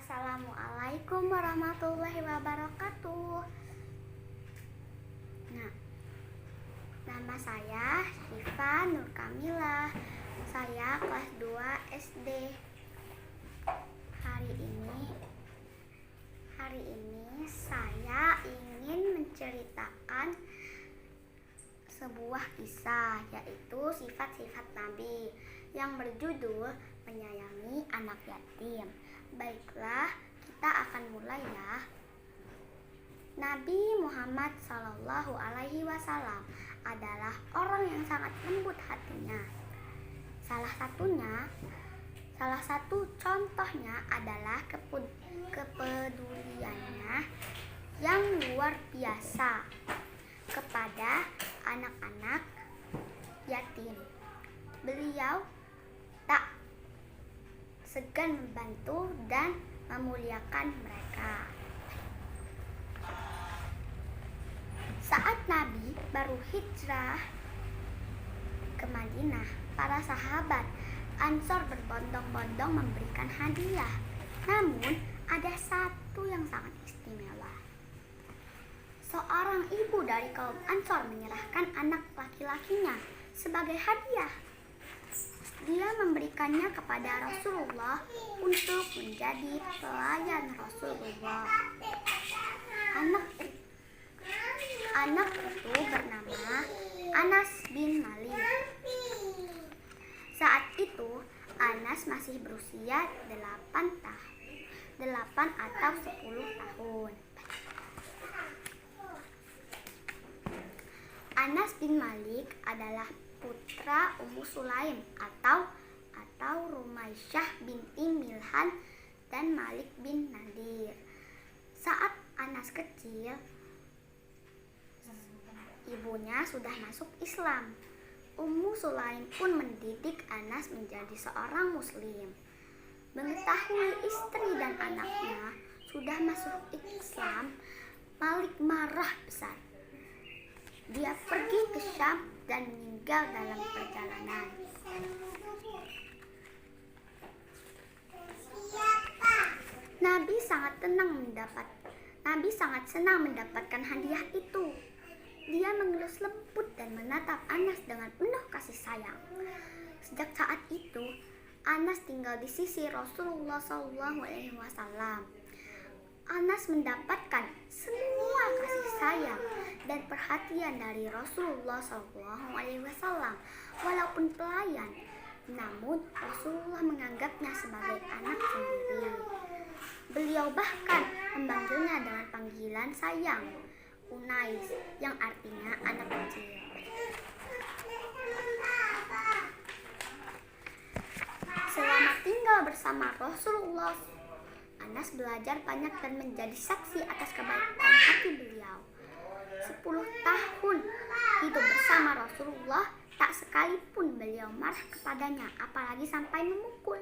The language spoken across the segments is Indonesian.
Assalamualaikum warahmatullahi wabarakatuh. Nah, nama saya Syifa Nur Kamila. Saya kelas 2 SD. Hari ini saya ingin menceritakan sebuah kisah, yaitu sifat-sifat Nabi yang berjudul menyayangi anak yatim. Baiklah, kita akan mulai ya. Nabi Muhammad SAW adalah orang yang sangat lembut hatinya. Salah satu contohnya adalah kepeduliannya yang luar biasa kepada anak-anak yatim. Beliau tak segan membantu dan memuliakan mereka. Saat Nabi baru hijrah ke Madinah, para sahabat Ansor berbondong-bondong memberikan hadiah. Namun, ada satu yang sangat istimewa. Seorang ibu dari kaum Ansor menyerahkan anak laki-lakinya sebagai hadiah. Dia memberikannya kepada Rasulullah untuk menjadi pelayan Rasulullah. Anak itu bernama Anas bin Malik. Saat itu Anas masih berusia 8 atau 10 tahun. Anas bin Malik adalah putra Ummu Sulaim atau Rumaisyah binti Milhan dan Malik bin Nadir. Saat Anas kecil, ibunya sudah masuk Islam. Ummu Sulaim pun mendidik Anas menjadi seorang muslim. Mengetahui istri dan anaknya sudah masuk Islam, Malik marah besar. Dia pergi ke Syam dan meninggal dalam perjalanan. Nabi sangat senang mendapatkan hadiah itu. Dia mengelus lembut dan menatap Anas dengan penuh kasih sayang. Sejak saat itu, Anas tinggal di sisi Rasulullah SAW. Anas mendapatkan semua kasih sayang dan perhatian dari Rasulullah SAW. Walaupun pelayan, namun Rasulullah menganggapnya sebagai anak sendiri. Beliau bahkan memanggilnya dengan panggilan sayang, Unais, yang artinya anak kecil. Selama tinggal bersama Rasulullah, Anas belajar banyak dan menjadi saksi atas kebaikan hati beliau. 10 tahun hidup bersama Rasulullah, tak sekalipun beliau marah kepadanya, apalagi sampai memukul.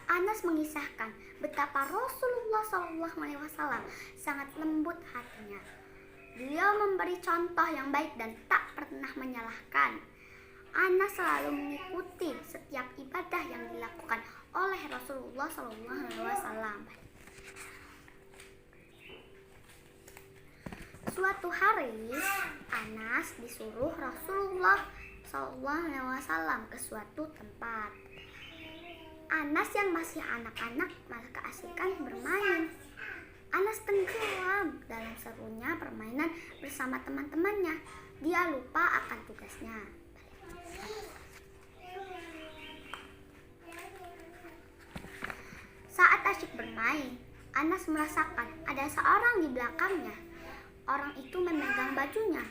Anas mengisahkan betapa Rasulullah SAW sangat lembut hatinya. Beliau memberi contoh yang baik dan tak pernah menyalahkan. Anas selalu mengikuti setiap ibadah yang dilakukan oleh Rasulullah SAW. Suatu hari, Anas disuruh Rasulullah SAW ke suatu tempat. Anas yang masih anak-anak malah keasikan bermain. Anas tenggelam dalam serunya permainan bersama teman-temannya. Dia lupa akan tugasnya. Saat asyik bermain, Anas merasakan ada seorang di belakangnya. Orang itu memegang bajunya.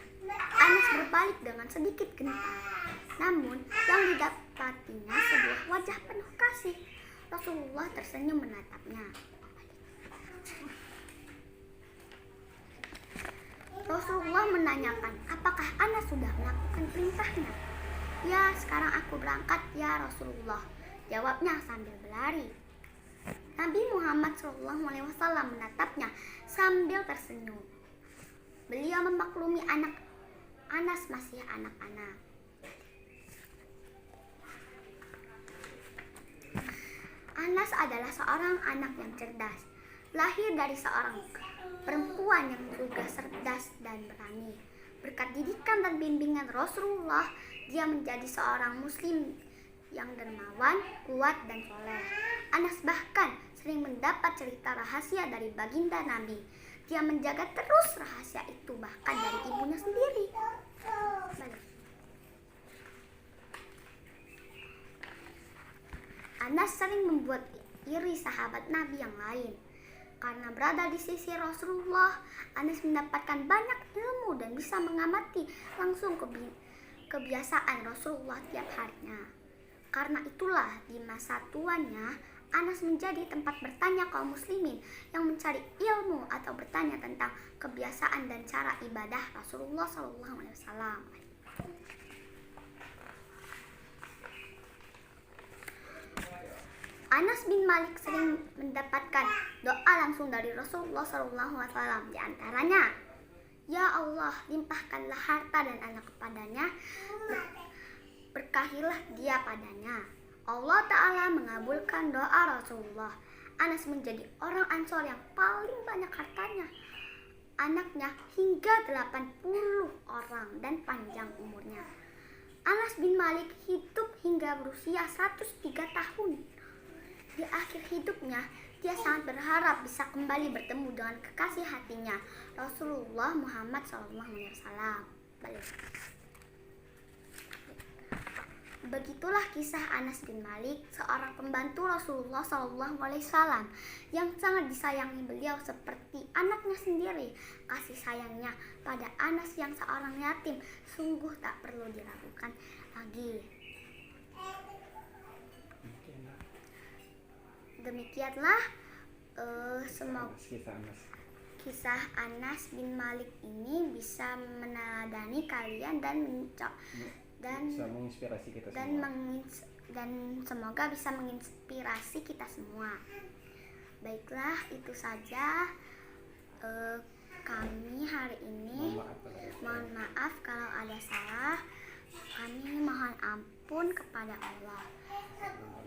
Anas berbalik dengan sedikit gentar. Namun, yang didapatinya sebuah wajah penuh kasih. Rasulullah tersenyum menatapnya. Rasulullah menanyakan, apakah Anas sudah melakukan perintahnya? Ya, sekarang aku berangkat ya Rasulullah, jawabnya sambil berlari. Nabi Muhammad SAW menatapnya sambil tersenyum. Beliau memaklumi Anas masih anak-anak. Anas adalah seorang anak yang cerdas, lahir dari seorang perempuan yang juga cerdas dan berani. Berkat didikan dan bimbingan Rasulullah, dia menjadi seorang muslim yang dermawan, kuat, dan soleh. Anas bahkan sering mendapat cerita rahasia dari baginda Nabi. Dia menjaga terus rahasia itu bahkan dari ibunya sendiri. Anas sering membuat iri sahabat Nabi yang lain. Karena berada di sisi Rasulullah, Anas mendapatkan banyak ilmu dan bisa mengamati langsung kebiasaan Rasulullah tiap harinya. Karena itulah di masa tuanya, Anas menjadi tempat bertanya kaum muslimin yang mencari ilmu atau bertanya tentang kebiasaan dan cara ibadah Rasulullah SAW. Anas bin Malik sering mendapatkan doa langsung dari Rasulullah SAW. Di antaranya, "Ya Allah, limpahkanlah harta dan anak kepadanya, berkahilah dia padanya." Allah Ta'ala mengabulkan doa Rasulullah. Anas menjadi orang Ansor yang paling banyak hartanya. Anaknya hingga 80 orang dan panjang umurnya. Anas bin Malik hidup hingga berusia 103 tahun. Di akhir hidupnya, dia sangat berharap bisa kembali bertemu dengan kekasih hatinya, Rasulullah Muhammad SAW. Begitulah kisah Anas bin Malik, seorang pembantu Rasulullah SAW yang sangat disayangi beliau seperti anaknya sendiri. Kasih sayangnya pada Anas yang seorang yatim sungguh tak perlu diragukan lagi. Demikianlah semoga kisah Anas bin Malik ini bisa meneladani kalian dan menginspirasi kita semua. Dan semoga bisa menginspirasi kita semua. Baiklah, itu saja kami hari ini. Mohon maaf kalau ada salah. Kami mohon ampun kepada Allah.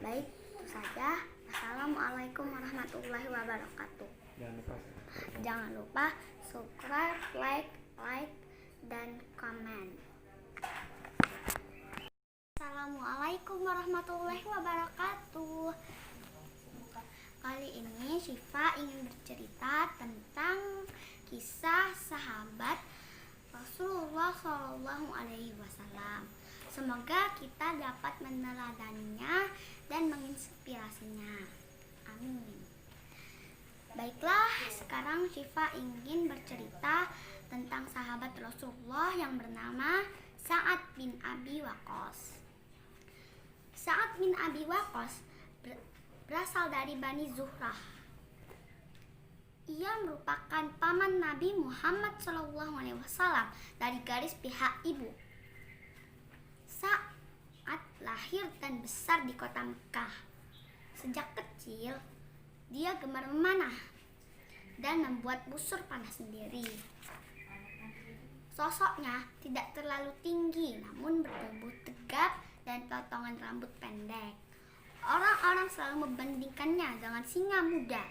Baik, itu saja. Assalamualaikum warahmatullahi wabarakatuh. Jangan lupa subscribe, like, dan komen. Assalamualaikum warahmatullahi wabarakatuh. Kali ini Syifa ingin bercerita tentang kisah sahabat Rasulullah SAW. Semoga kita dapat meneladaninya dan menginspirasinya. Amin. Baiklah, sekarang Syifa ingin bercerita tentang sahabat Rasulullah yang bernama Sa'ad bin Abi Waqqas. Sa'ad bin Abi Waqqas berasal dari Bani Zuhrah. Ia merupakan paman Nabi Muhammad SAW dari garis pihak ibu. Sa'ad lahir dan besar di kota Mekah. Sejak kecil, dia gemar memanah dan membuat busur panah sendiri. Sosoknya tidak terlalu tinggi, namun bertubuh tegap dan potongan rambut pendek. Orang-orang selalu membandingkannya dengan singa muda.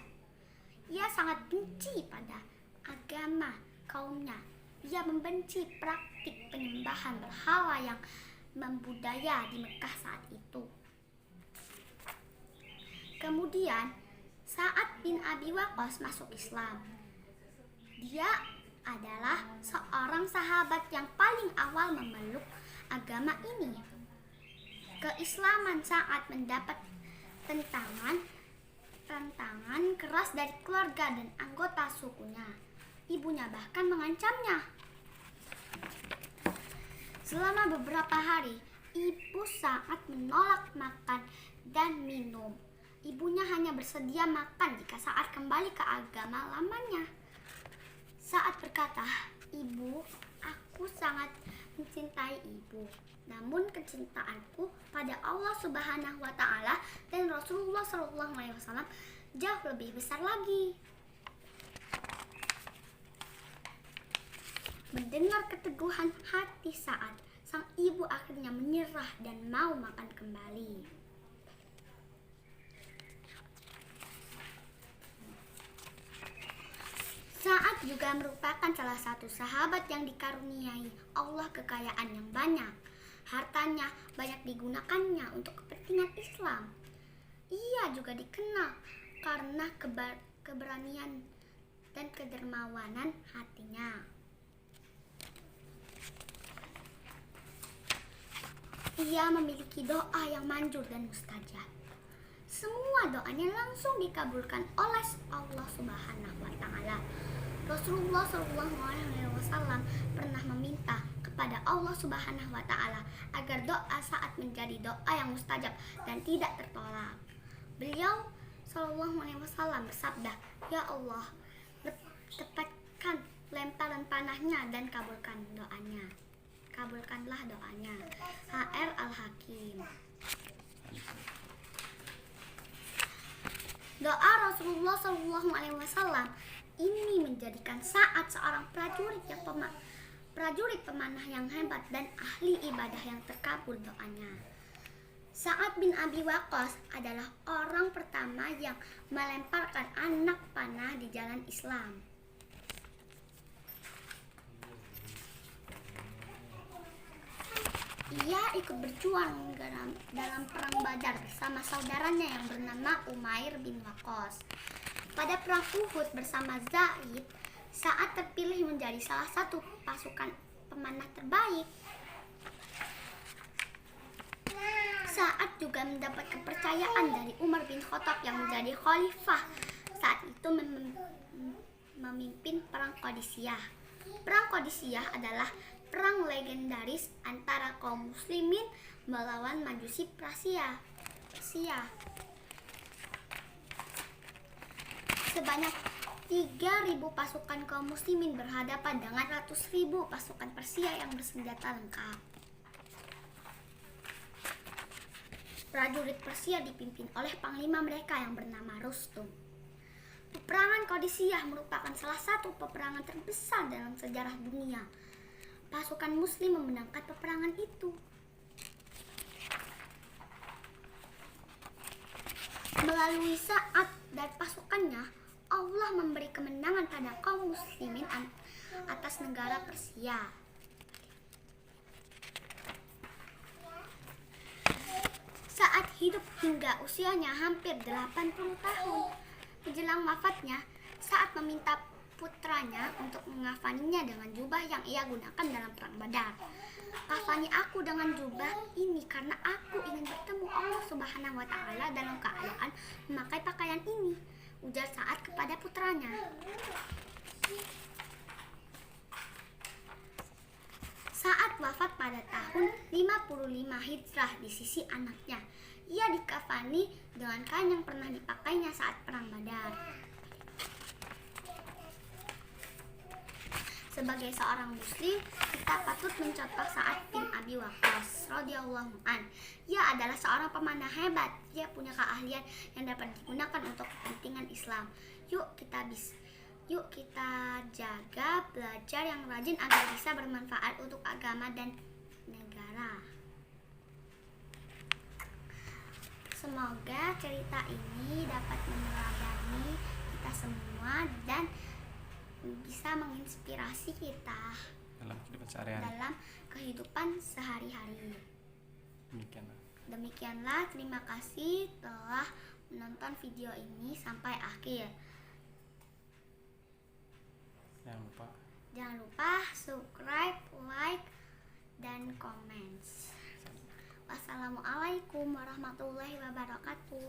Ia sangat benci pada agama kaumnya. Ia membenci praktik penyembahan berhala yang membudaya di Mekah saat itu. Kemudian Sa'ad bin Abi Waqqas masuk Islam. Dia adalah seorang sahabat yang paling awal memeluk agama ini. Keislaman Sa'ad mendapat tantangan keras dari keluarga dan anggota sukunya. Ibunya bahkan mengancamnya. Selama beberapa hari, ibu Sa'ad menolak makan dan minum. Ibunya hanya bersedia makan jika Sa'ad kembali ke agama lamanya. Sa'ad berkata, "Ibu, aku sangat mencintai ibu. Namun kecintaanku pada Allah Subhanahu wa Ta'ala dan Rasulullah SAW jauh lebih besar lagi." Mendengar keteguhan hati Sa'ad, sang ibu akhirnya menyerah dan mau makan kembali. juga merupakan salah satu sahabat yang dikaruniai Allah kekayaan yang banyak. Hartanya banyak digunakannya untuk kepentingan Islam. Ia juga dikenal karena keberanian dan kedermawanan hatinya. Ia memiliki doa yang manjur dan mustajab. Semua doanya langsung dikabulkan oleh Allah Subhanahu wa taala. Rasulullah SAW pernah meminta kepada Allah Subhanahu wa taala agar doa saat menjadi doa yang mustajab dan tidak tertolak. Beliau SAW bersabda, "Ya Allah, tepatkan lemparan panahnya dan kabulkanlah doanya." HR Al-Hakim. Doa Rasulullah SAW ini menjadikan saat seorang prajurit pemanah yang hebat dan ahli ibadah yang terkabul doanya. Sa'ad bin Abi Waqqas adalah orang pertama yang melemparkan anak panah di jalan Islam. Ia ikut berjuang dalam perang Badar bersama saudaranya yang bernama Umair bin Waqqas. Pada perang Uhud bersama Zaid, Sa'ad terpilih menjadi salah satu pasukan pemanah terbaik. Sa'ad juga mendapat kepercayaan dari Umar bin Khattab yang menjadi khalifah saat itu memimpin perang Qadisiyah. Perang Qadisiyah adalah perang legendaris antara kaum muslimin melawan Majusi Persia. Sebanyak 3.000 pasukan kaum muslimin berhadapan dengan ratus ribu pasukan Persia yang bersenjata lengkap. Prajurit Persia dipimpin oleh panglima mereka yang bernama Rustum. Peperangan Qadisiyah merupakan salah satu peperangan terbesar dalam sejarah dunia. Pasukan muslim memenangkan peperangan itu. Melalui Sa'ad dan pasukannya, Allah memberi kemenangan pada kaum muslimin atas negara Persia. Saat hidup hingga usianya hampir 80 tahun. Menjelang wafatnya, Sa'ad meminta putranya untuk mengafaninya dengan jubah yang ia gunakan dalam perang Badar. "Kafani aku dengan jubah ini karena aku ingin bertemu Allah Subhanahu wa taala dalam keadaan memakai pakaian ini," ujar Sa'ad kepada putranya. Sa'ad wafat pada tahun 55 Hijrah di sisi anaknya. Ia dikafani dengan kain yang pernah dipakainya saat perang Badar. Sebagai seorang muslim, kita patut mencontoh Sa'ad bin Abi Waqqas radhiyallahu an. Ia adalah seorang pemanah hebat. Ia punya keahlian yang dapat digunakan untuk kepentingan Islam. Yuk kita jaga, belajar yang rajin agar bisa bermanfaat untuk agama dan negara. Semoga cerita ini dapat meneladani kita semua dan bisa menginspirasi kita dalam kehidupan sehari-hari. Demikianlah, terima kasih telah menonton video ini sampai akhir. Jangan lupa subscribe, like, dan komen. Wassalamualaikum warahmatullahi wabarakatuh.